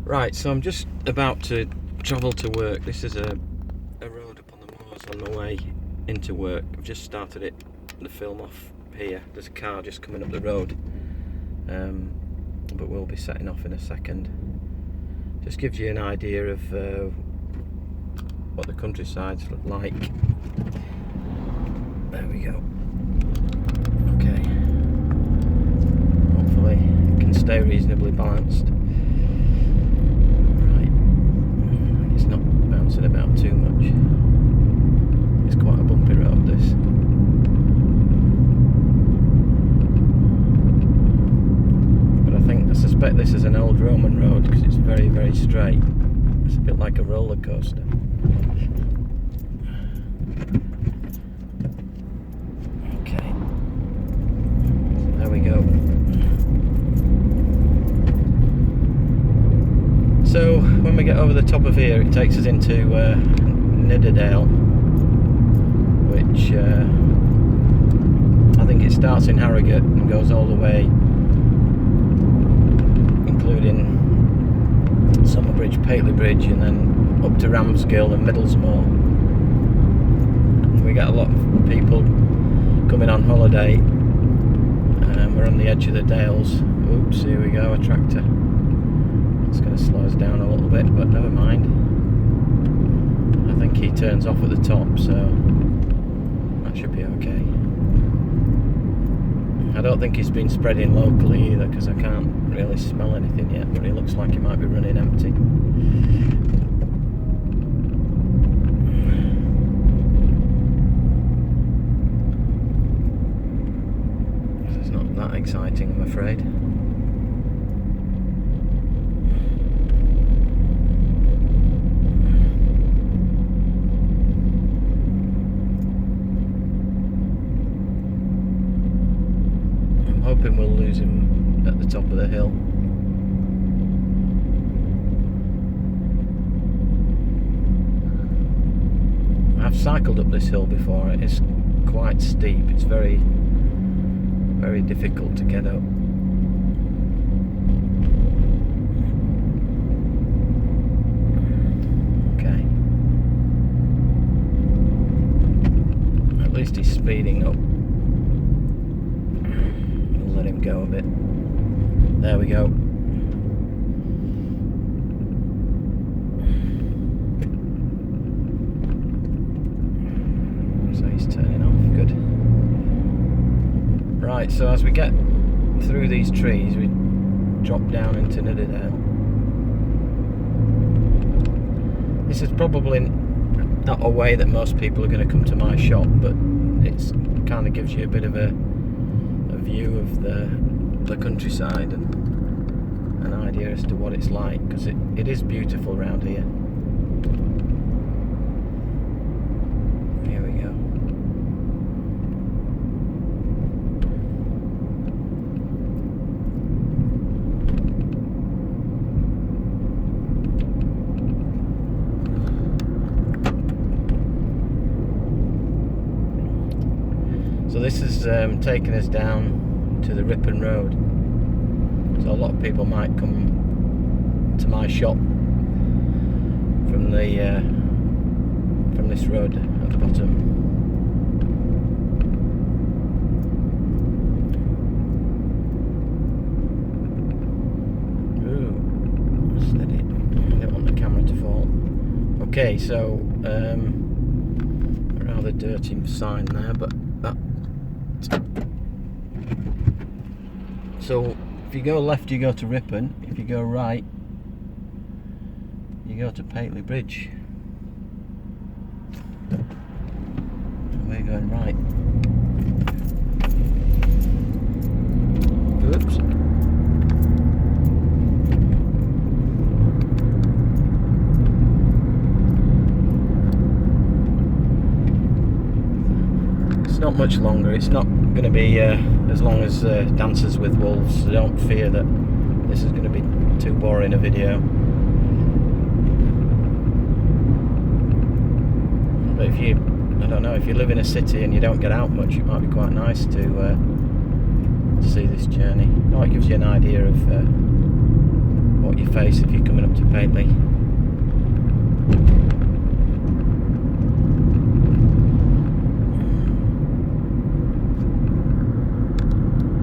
Right, so I'm just about to travel to work. This is a road up on the moors on my way into work. I've just started the film off here. There's a car just coming up the road, but we'll be setting off in a second. Just gives you an idea of what the countrysides look like. There we go. Okay. Hopefully it can stay reasonably balanced. Bouncing about too much. It's quite a bumpy road, this. But I suspect this is an old Roman road because it's very, very straight. It's a bit like a roller coaster. Okay. There we go. So when we get over the top of here, it takes us into Nidderdale, which I think it starts in Harrogate and goes all the way, including Summerbridge, Pateley Bridge, and then up to Ramsgill and Middlesmore. And we get a lot of people coming on holiday, and we're on the edge of the Dales. Oops, here we go, a tractor. It's going to slow us down a little bit, but never mind. I think he turns off at the top, so that should be okay. I don't think he's been spreading locally either, because I can't really smell anything yet, but he looks like he might be running empty. This is not that exciting, I'm afraid. Hoping we'll lose him at the top of the hill. I've cycled up this hill before. It is quite steep. It's very, very difficult to get up. Okay. At least he's speeding up. Let him go a bit. There we go. So he's turning off. Good. Right, so as we get through these trees, we drop down into Nidderdale. This is probably not a way that most people are going to come to my shop, but it kind of gives you a bit of a view of the countryside and an idea as to what it's like, because it is beautiful around here. Here we go. So this is taking us down to the Ripon Road. So a lot of people might come to my shop from this road at the bottom. Ooh, steady. I don't want the camera to fall. Okay, so a rather dirty sign there, but that. So if you go left, you go to Ripon. If you go right, you go to Pateley Bridge. And we're going right. Oops. It's not much longer. It's not going to be as long as Dances with Wolves, so don't fear that this is going to be too boring a video. But if you, I don't know, if you live in a city and you don't get out much, it might be quite nice to see this journey. Oh, it gives you an idea of what you face if you're coming up to Pateley.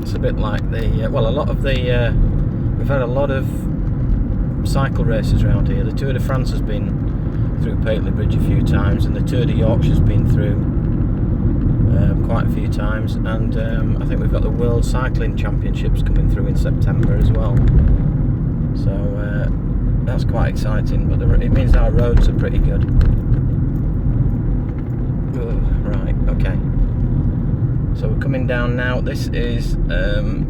It's a bit like the well, a lot of the we've had a lot of cycle races around here. The Tour de France has been through Pateley Bridge a few times, and the Tour de Yorkshire's been through quite a few times, and I think we've got the World Cycling Championships coming through in September as well, so that's quite exciting, but it means our roads are pretty good. Right, okay, so we're coming down now. This is the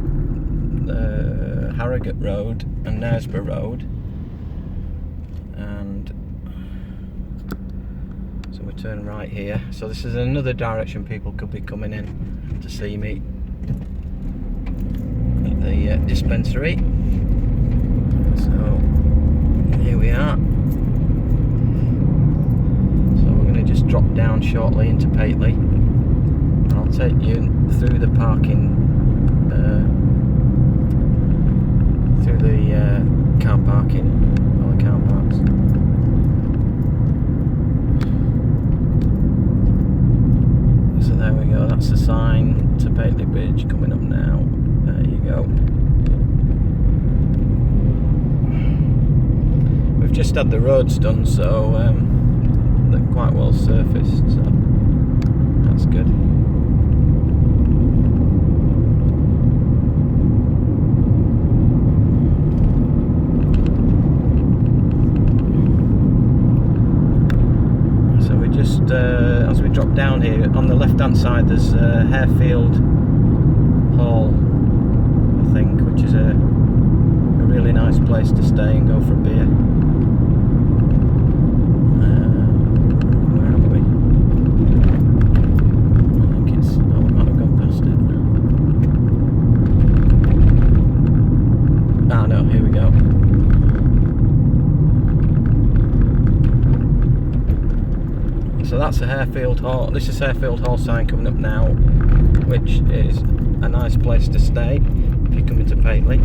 Harrogate Road and Knaresborough Road, and so we turn right here. So this is another direction people could be coming in to see me at the dispensary. So here we are. So we're going to just drop down shortly into Pateley. I'll take you through the parking, through the car parking, all the car parks. So there we go, that's the sign to Pateley Bridge coming up now. There you go. We've just had the roads done, so they're quite well surfaced, so that's good. As we drop down here, on the left hand side there's Harefield Hall, I think, which is a really nice place to stay and go for a beer. Where are we? I think it's, oh, we might have gone past it. Ah no, here we go. So that's a Harefield Hall. This is Harefield Hall sign coming up now, which is a nice place to stay if you're coming to Pateley.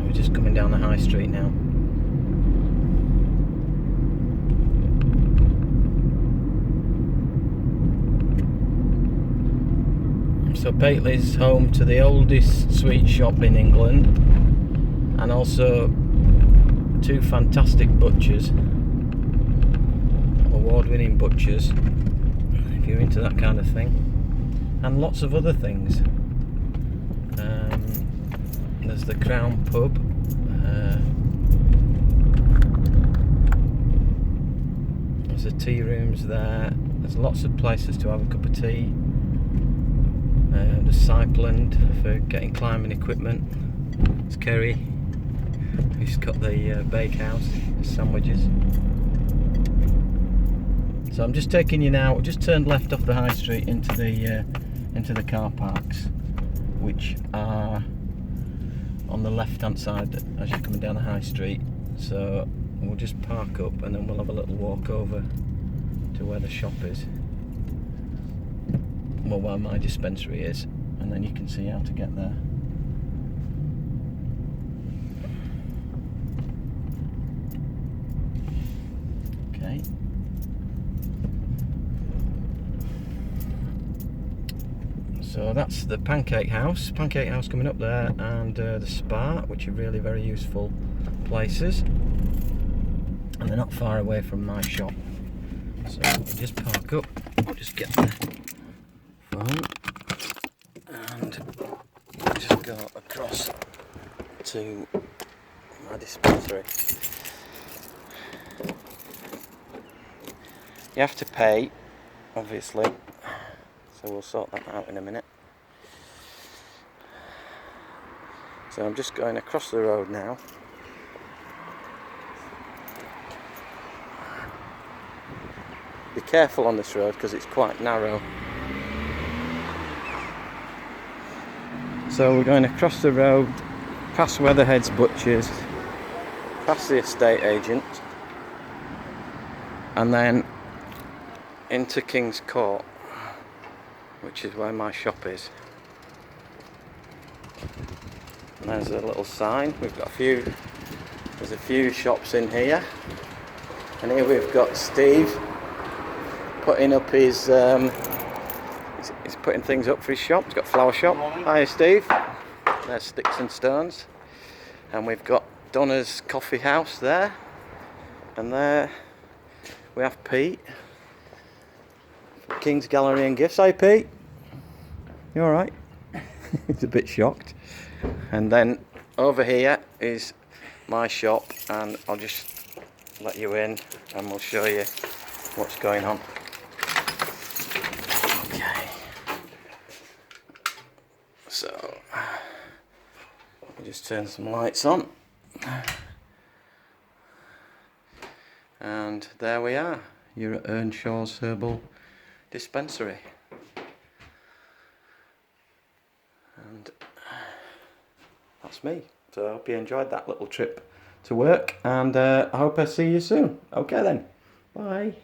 We're just coming down the high street now. So Pateley's home to the oldest sweet shop in England, and also two fantastic butchers, award-winning butchers, if you're into that kind of thing, and lots of other things. There's the Crown Pub, there's the tea rooms there, there's lots of places to have a cup of tea. There's Cypland for getting climbing equipment. It's Kerry, who's got the bakehouse, the sandwiches. So I'm just taking you now. Just turned left off the high street into the car parks, which are on the left hand side as you're coming down the high street. So we'll just park up and then we'll have a little walk over to where the shop is. Well, where my dispensary is, and then you can see how to get there. Okay. So that's the Pancake House coming up there, and the Spa, which are really very useful places, and they're not far away from my shop. So we'll just park up, just get there. And just go across to my dispensary. You have to pay, obviously, so we'll sort that out in a minute. So I'm just going across the road now. Be careful on this road because it's quite narrow. So we're going across the road, past Weatherhead's Butchers, past the estate agent, and then into King's Court, which is where my shop is. And there's a little sign. We've got there's a few shops in here. And here we've got Steve putting up his, he's putting things up for his shop. He's got a flower shop. Hi Steve. There's Sticks and Stones. And we've got Donna's Coffee House there. And there we have Pete. King's Gallery and Gifts. Hi Pete. You alright? He's a bit shocked. And then over here is my shop, and I'll just let you in and we'll show you what's going on. Okay. So, I'll just turn some lights on. And there we are. You're at Earnshaw's Herbal Dispensary. And that's me. So I hope you enjoyed that little trip to work, and I hope I see you soon. Okay then. Bye.